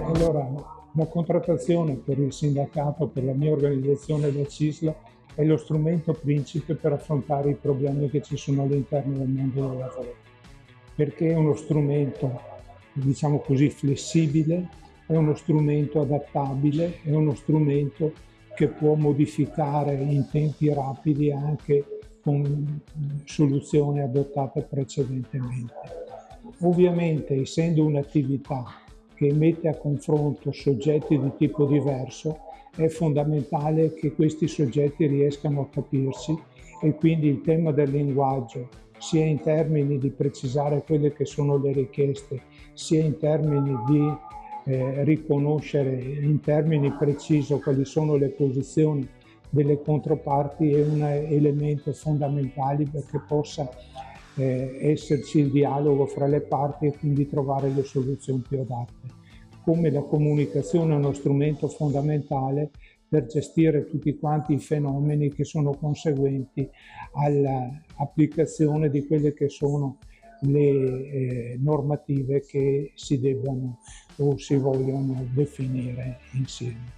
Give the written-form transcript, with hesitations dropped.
Allora, la contrattazione per il sindacato, per la mia organizzazione, la CISL, è lo strumento principe per affrontare i problemi che ci sono all'interno del mondo del lavoro, perché è uno strumento, diciamo così, flessibile, è uno strumento adattabile, è uno strumento che può modificare in tempi rapidi anche con soluzioni adottate precedentemente. Ovviamente, essendo un'attività che mette a confronto soggetti di tipo diverso, è fondamentale che questi soggetti riescano a capirsi e quindi il tema del linguaggio, sia in termini di precisare quelle che sono le richieste, sia in termini di riconoscere in termini precisi quali sono le posizioni delle controparti, è un elemento fondamentale perché possa esserci il dialogo fra le parti e quindi trovare le soluzioni più adatte. Come la comunicazione è uno strumento fondamentale per gestire tutti quanti i fenomeni che sono conseguenti all'applicazione di quelle che sono le normative che si debbano o si vogliono definire insieme.